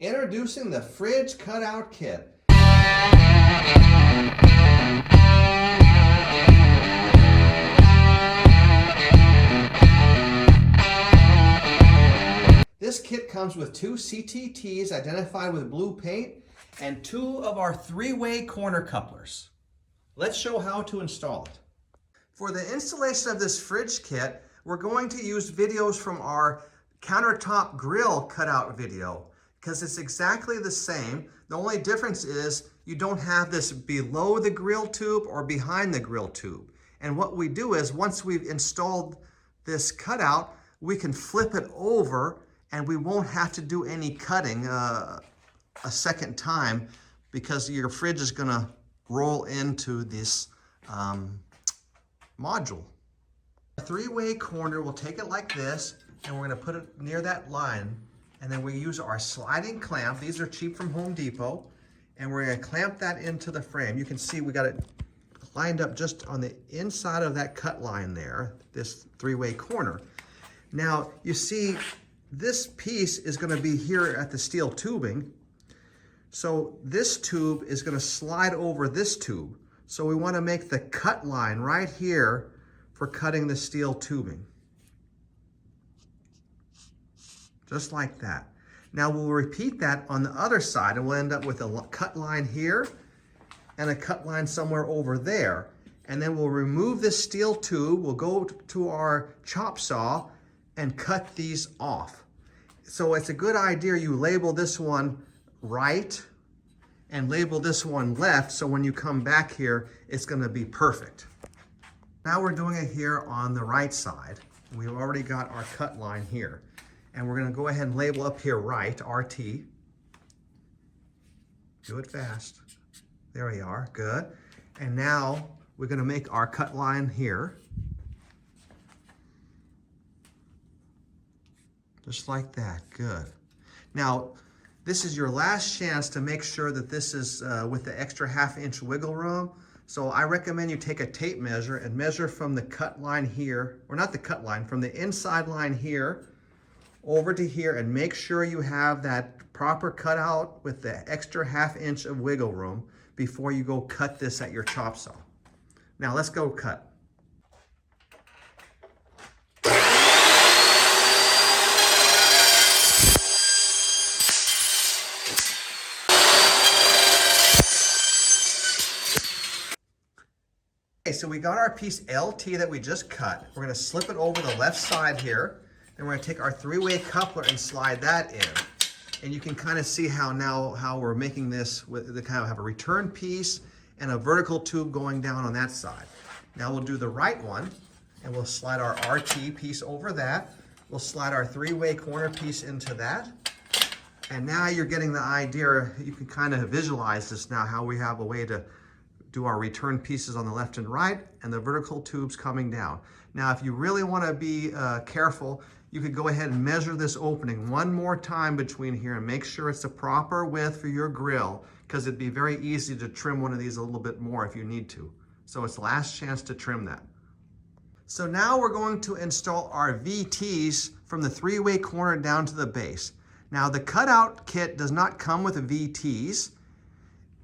Introducing the fridge cutout kit. This kit comes with 2 CTTs identified with blue paint and 2 of our 3-way corner couplers. Let's show how to install it. For the installation of this fridge kit, we're going to use videos from our countertop grill cutout video because it's exactly the same. The only difference is you don't have this below the grill tube or behind the grill tube. And what we do is once we've installed this cutout, we can flip it over and we won't have to do any cutting a second time because your fridge is gonna roll into this module. A 3-way corner, we'll take it like this and we're gonna put it near that line, and then we use our sliding clamp. These are cheap from Home Depot, and we're gonna clamp that into the frame. You can see we got it lined up just on the inside of that cut line there, this 3-way corner. Now you see this piece is gonna be here at the steel tubing. So this tube is gonna slide over this tube. So we wanna make the cut line right here for cutting the steel tubing. Just like that. Now we'll repeat that on the other side and we'll end up with a cut line here and a cut line somewhere over there. And then we'll remove this steel tube, we'll go to our chop saw and cut these off. So it's a good idea you label this one right and label this one left, so when you come back here, it's gonna be perfect. Now we're doing it here on the right side. We've already got our cut line here. And we're gonna go ahead and label up here right, RT. Do it fast. There we are, good. And now we're gonna make our cut line here. Just like that, good. Now, this is your last chance to make sure that this is with the extra ½ inch wiggle room. So I recommend you take a tape measure and measure from the cut line here, or not the cut line, from the inside line here over to here, and make sure you have that proper cutout with the extra ½ inch of wiggle room before you go cut this at your chop saw. Now let's go cut. Okay, so we got our piece LT that we just cut. We're gonna slip it over the left side here. Then we're gonna take our 3-way coupler and slide that in. And you can kind of see how we're making this with the kind of have a return piece and a vertical tube going down on that side. Now we'll do the right one and we'll slide our RT piece over that. We'll slide our 3-way corner piece into that. And now you're getting the idea, you can kind of visualize this now, how we have a way to do our return pieces on the left and right and the vertical tubes coming down. Now, if you really want to be careful, you could go ahead and measure this opening one more time between here and make sure it's the proper width for your grill, because it'd be very easy to trim one of these a little bit more if you need to. So it's the last chance to trim that. So now we're going to install our VTs from the 3-way corner down to the base. Now the cutout kit does not come with VTs.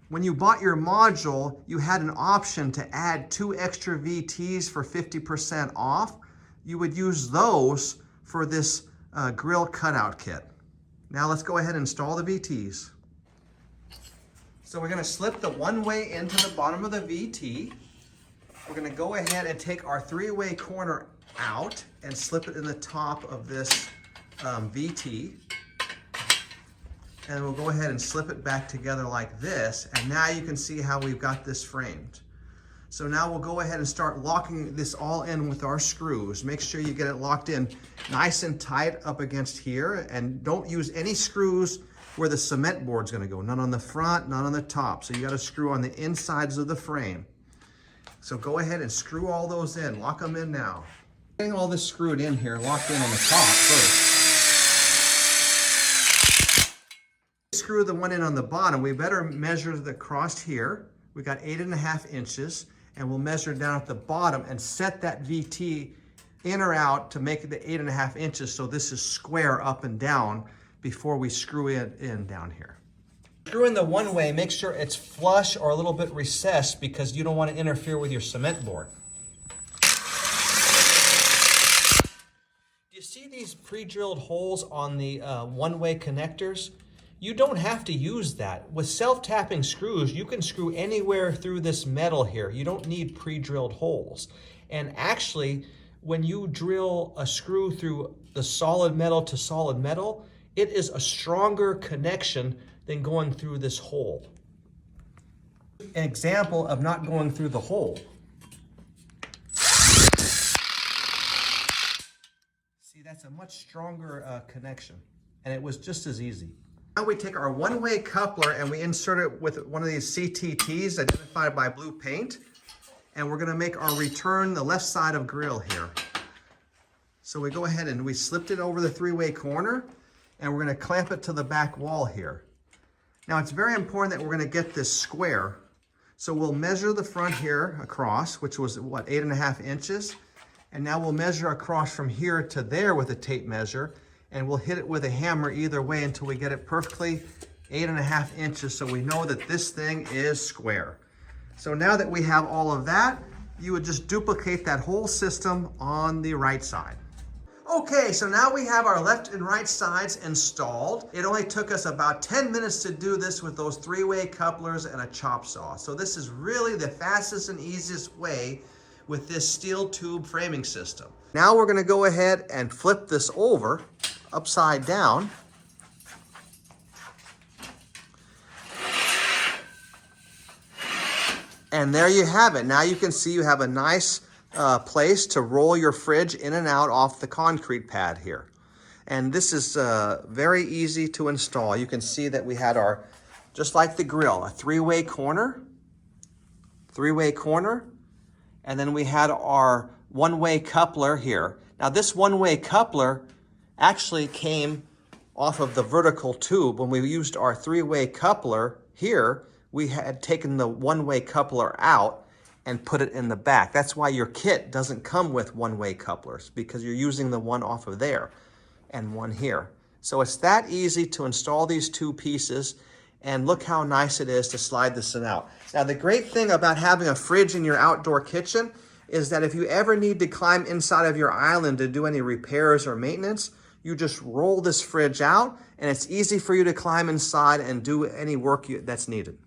When you bought your module, you had an option to add 2 extra VTs for 50% off. You would use those for this grill cutout kit. Now let's go ahead and install the VTs. So we're gonna slip the 1-way into the bottom of the VT. We're gonna go ahead and take our 3-way corner out and slip it in the top of this VT. And we'll go ahead and slip it back together like this. And now you can see how we've got this framed. So now we'll go ahead and start locking this all in with our screws. Make sure you get it locked in nice and tight up against here. And don't use any screws where the cement board's gonna go. None on the front, none on the top. So you gotta screw on the insides of the frame. So go ahead and screw all those in. Lock them in now. Getting all this screwed in here, locked in on the top first. Screw the one in on the bottom, we better measure the cross here. We got 8½ inches, and we'll measure down at the bottom and set that VT in or out to make it the 8½ inches so this is square up and down, before we screw it in down here. Screw in the one way, make sure it's flush or a little bit recessed because you don't want to interfere with your cement board. Do you see these pre-drilled holes on the one-way connectors? You don't have to use that. With self-tapping screws, you can screw anywhere through this metal here. You don't need pre-drilled holes. And actually, when you drill a screw through the solid metal to solid metal, it is a stronger connection than going through this hole. An example of not going through the hole. See, that's a much stronger connection, and it was just as easy. Now we take our one-way coupler and we insert it with one of these CTTs identified by blue paint, and we're going to make our return the left side of grill here. So we go ahead and we slipped it over the three-way corner, and we're going to clamp it to the back wall here. Now it's very important that we're going to get this square. So we'll measure the front here across, which was what, 8.5 inches. And now we'll measure across from here to there with a tape measure, and we'll hit it with a hammer either way until we get it perfectly 8.5 inches, so we know that this thing is square. So now that we have all of that, you would just duplicate that whole system on the right side. Okay, so now we have our left and right sides installed. It only took us about 10 minutes to do this with those three-way couplers and a chop saw. So this is really the fastest and easiest way with this steel tube framing system. Now we're gonna go ahead and flip this over upside down. And there you have it. Now you can see you have a nice place to roll your fridge in and out off the concrete pad here. And this is very easy to install. You can see that we had our, just like the grill, a three-way corner, and then we had our one-way coupler here. Now this one-way coupler actually came off of the vertical tube. When we used our three-way coupler here, we had taken the one-way coupler out and put it in the back. That's why your kit doesn't come with one-way couplers, because you're using the one off of there and one here. So it's that easy to install these two pieces, and look how nice it is to slide this out. Now the great thing about having a fridge in your outdoor kitchen is that if you ever need to climb inside of your island to do any repairs or maintenance, you just roll this fridge out and it's easy for you to climb inside and do any work that's needed.